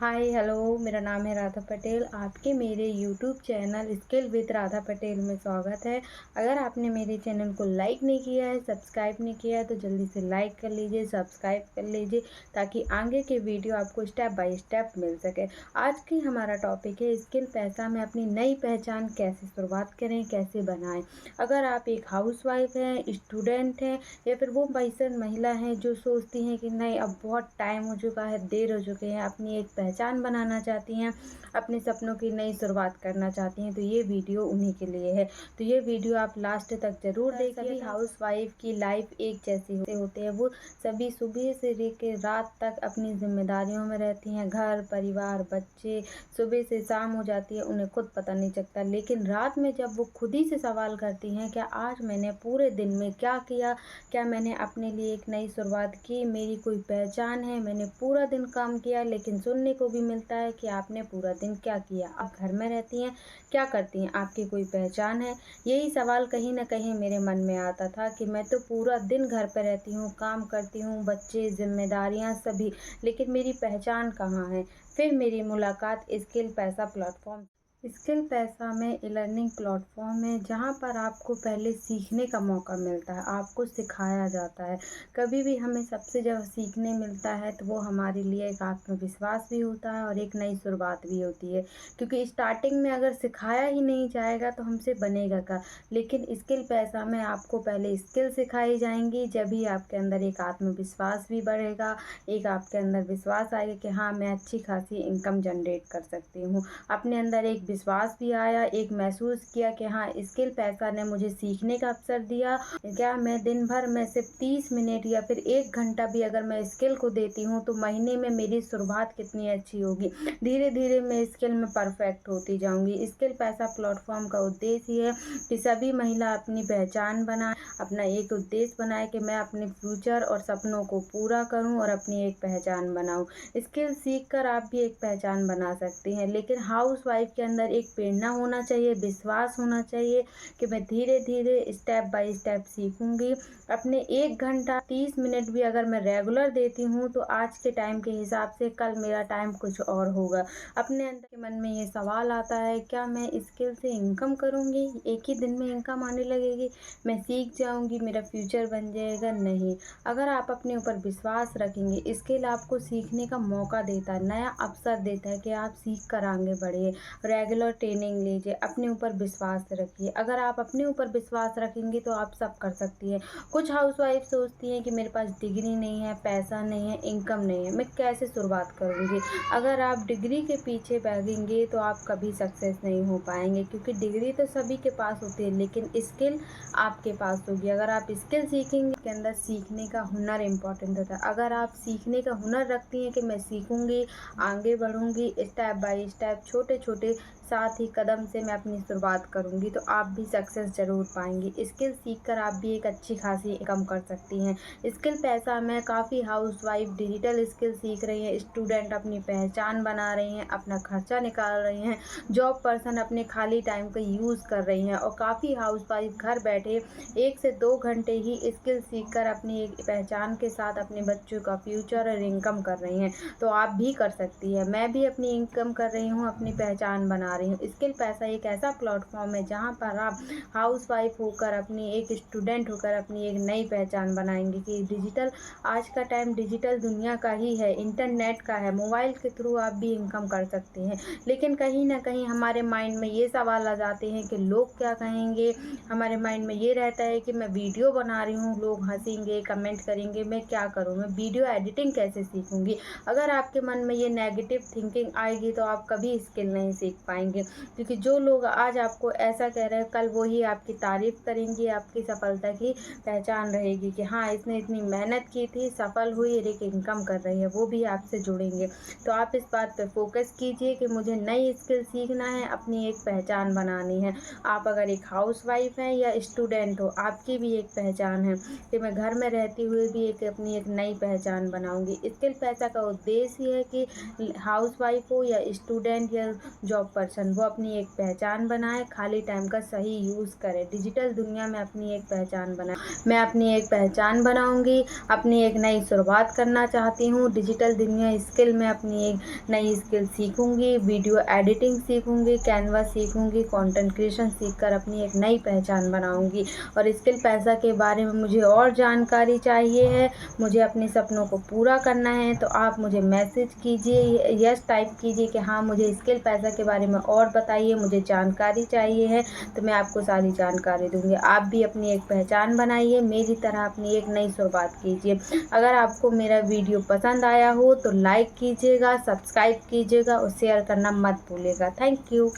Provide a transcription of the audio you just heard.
Hi hello, मेरा नाम है राधा पटेल। आपके मेरे YouTube channel skill with Radha Patel में स्वागत है। अगर आपने मेरे चैनल को लाइक नहीं किया है, सब्सक्राइब नहीं किया है, तो जल्दी से लाइक कर लीजिए, सब्सक्राइब कर लीजिए, ताकि आगे के वीडियो आपको स्टेप बाय स्टेप मिल सके। आज की हमारा टॉपिक है स्किल पैसा में अपनी नई पहचान कैसे शुरुआत करें, कैसे बनाएं। अगर आप एक हाउसवाइफ हैं, स्टूडेंट हैं, या फिर वो पैसन महिला हैं जो सोचती हैं कि नहीं अब बहुत टाइम हो चुका है, देर हो चुके हैं, अपनी एक पहचान बनाना चाहती हैं, अपने सपनों की नई शुरुआत करना चाहती हैं, तो ये वीडियो उन्हीं के लिए है। तो ये वीडियो आप लास्ट तक जरूर देखिए। सभी हाउसवाइफ की लाइफ एक जैसी होते हैं। वो सभी सुबह से लेकर रात तक अपनी जिम्मेदारियों में रहती हैं। घर परिवार बच्चे, सुबह से शाम हो जाती है, उन्हें खुद पता नहीं चलता। लेकिन रात में जब वो खुद ही से सवाल करती हैं, क्या आज मैंने पूरे दिन में क्या किया, क्या मैंने अपने लिए एक नई शुरुआत की, मेरी कोई पहचान है, मैंने पूरा दिन काम किया। लेकिन सुनने को भी मिलता है कि आपने पूरा दिन क्या किया, आप घर में रहती हैं, क्या करती हैं, आपकी कोई पहचान है। यही सवाल कहीं ना कहीं मेरे मन में आता था कि मैं तो पूरा दिन घर पर रहती हूँ, काम करती हूँ, बच्चे जिम्मेदारियाँ सभी, लेकिन मेरी पहचान कहाँ है। फिर मेरी मुलाकात स्किल पैसा प्लेटफॉर्म। स्किल पैसा में ई लर्निंग प्लेटफॉर्म है, जहाँ पर आपको पहले सीखने का मौका मिलता है, आपको सिखाया जाता है। कभी भी हमें सबसे जब सीखने मिलता है तो वो हमारे लिए एक आत्मविश्वास भी होता है और एक नई शुरुआत भी होती है। क्योंकि स्टार्टिंग में अगर सिखाया ही नहीं जाएगा तो हमसे बनेगा क्या। लेकिन स्किल पैसा में आपको पहले स्किल सिखाई जाएंगी, जब भी आपके अंदर एक आत्मविश्वास भी बढ़ेगा, एक आपके अंदर विश्वास आएगा कि हाँ मैं अच्छी खासी इनकम जनरेट कर सकती हूँ। अपने अंदर एक विश्वास भी आया, एक महसूस किया कि हाँ स्किल पैसा ने मुझे सीखने का अवसर दिया। क्या मैं दिन भर में सिर्फ 30 मिनट या फिर 1 घंटा भी अगर मैं स्किल को देती हूँ तो महीने में मेरी शुरुआत कितनी अच्छी होगी। धीरे धीरे मैं स्किल में परफेक्ट होती जाऊंगी। स्किल पैसा प्लेटफॉर्म का उद्देश्य ये है कि सभी महिला अपनी पहचान बनाए, अपना एक उद्देश्य बनाए कि मैं अपने फ्यूचर और सपनों को पूरा करूं और अपनी एक पहचान बनाऊं। स्किल सीख कर आप भी एक पहचान बना सकती हैं। लेकिन हाउसवाइफ के अंदर एक प्रेरणा होना चाहिए, विश्वास होना चाहिए कि मैं धीरे धीरे स्टेप बाय स्टेप सीखूंगी। अपने 1 घंटा 30 मिनट भी अगर मैं रेगुलर देती हूँ तो आज के टाइम के हिसाब से कल मेरा टाइम कुछ और होगा। अपने अंदर के मन में ये सवाल आता है, क्या मैं स्किल से इनकम करूँगी, एक ही दिन में इनकम आने लगेगी, मैं सीख जाऊँगी, मेरा फ्यूचर बन जाएगा। नहीं, अगर आप अपने ऊपर विश्वास रखेंगे, स्किल आपको सीखने का मौका देता है, नया अवसर देता है कि आप सीख कर आगे बढ़िए, रेगुलर ट्रेनिंग लीजिए, अपने ऊपर विश्वास रखिए। अगर आप अपने ऊपर विश्वास रखेंगे तो आप सब कर सकती हैं। कुछ हाउसवाइफ सोचती हैं कि मेरे पास डिग्री नहीं है, पैसा नहीं है, इनकम नहीं है, मैं कैसे शुरुआत करूँगी। अगर आप डिग्री के पीछे भागेंगे तो आप कभी सक्सेस नहीं हो पाएंगे, क्योंकि डिग्री तो सभी के पास होती है, लेकिन स्किल आपके पास होगी। अगर आप स्किल सीखेंगे, के अंदर सीखने का हुनर इम्पोर्टेंट होता है। अगर आप सीखने का हुनर रखती हैं कि मैं सीखूंगी, आगे बढ़ूंगी, स्टेप बाय स्टेप छोटे छोटे साथ ही कदम से मैं अपनी शुरुआत करूंगी, तो आप भी सक्सेस जरूर पाएंगी। स्किल सीखकर आप भी एक अच्छी खासी इनकम कर सकती हैं। स्किल पैसा में काफ़ी हाउसवाइफ डिजिटल स्किल सीख रही हैं, स्टूडेंट अपनी पहचान बना रही हैं, अपना खर्चा निकाल रही हैं, जॉब पर्सन अपने खाली टाइम का यूज़ कर रही हैं, और काफ़ी हाउसवाइफ घर बैठे 1 से 2 घंटे ही स्किल सीखकर अपनी एक पहचान के साथ अपने बच्चों का फ्यूचर और इनकम कर रही हैं। तो आप भी कर सकती है। मैं भी अपनी इनकम कर रही हूँ, अपनी पहचान बना रही हूँ। स्किल पैसा एक ऐसा प्लेटफॉर्म है जहाँ पर आप हाउसवाइफ होकर, अपनी एक स्टूडेंट होकर अपनी एक नई पहचान बनाएंगे कि डिजिटल, आज का टाइम डिजिटल दुनिया का ही है, इंटरनेट का है, मोबाइल के थ्रू आप भी इनकम कर सकते हैं। लेकिन कहीं ना कहीं हमारे माइंड में ये सवाल आ जाते हैं कि लोग क्या कहेंगे। हमारे माइंड में ये रहता है कि मैं वीडियो बना रही हूँ, लोग हंसेंगे, कमेंट करेंगे, मैं क्या करूँ, मैं वीडियो एडिटिंग कैसे सीखूंगी। अगर आपके मन में ये नेगेटिव थिंकिंग आएगी तो आप कभी स्किल नहीं सीख पाएंगे। क्योंकि जो लोग आज आपको ऐसा कह रहे हैं, कल वही आपकी तारीफ करेंगे, आपकी सफलता की पहचान रहेगी कि हाँ इसने इतनी मेहनत की थी, सफल हुई और एक इनकम कर रही है, वो भी आपसे जुड़ेंगे। तो आप इस बात पे फोकस कीजिए कि मुझे नई स्किल सीखना है, अपनी एक पहचान बनानी है। आप अगर एक हाउसवाइफ हैं या स्टूडेंट हो, आपकी भी एक पहचान है कि मैं घर में रहती हुए भी अपनी एक नई पहचान बनाऊंगी। स्किल पैसा का उद्देश्य है कि हाउसवाइफ हो या स्टूडेंट या जॉब पर्सन पर्सन वो अपनी एक पहचान बनाए, खाली टाइम का सही यूज़ करे, डिजिटल दुनिया में अपनी एक पहचान बनाए। मैं अपनी एक पहचान बनाऊँगी, अपनी एक नई शुरुआत करना चाहती हूँ। डिजिटल दुनिया स्किल में अपनी एक नई स्किल सीखूँगी, वीडियो एडिटिंग सीखूँगी, कैनवा सीखूँगी, कंटेंट क्रिएशन सीख कर अपनी एक नई पहचान बनाऊँगी। और स्किल पैसा के बारे में मुझे और जानकारी चाहिए है, मुझे अपने सपनों को पूरा करना है, तो आप मुझे मैसेज कीजिए, यस टाइप कीजिए कि हाँ मुझे स्किल पैसा के बारे में और बताइए, मुझे जानकारी चाहिए है, तो मैं आपको सारी जानकारी दूँगी। आप भी अपनी एक पहचान बनाइए, मेरी तरह अपनी एक नई शुरुआत कीजिए। अगर आपको मेरा वीडियो पसंद आया हो तो लाइक कीजिएगा, सब्सक्राइब कीजिएगा और शेयर करना मत भूलिएगा। Thank you.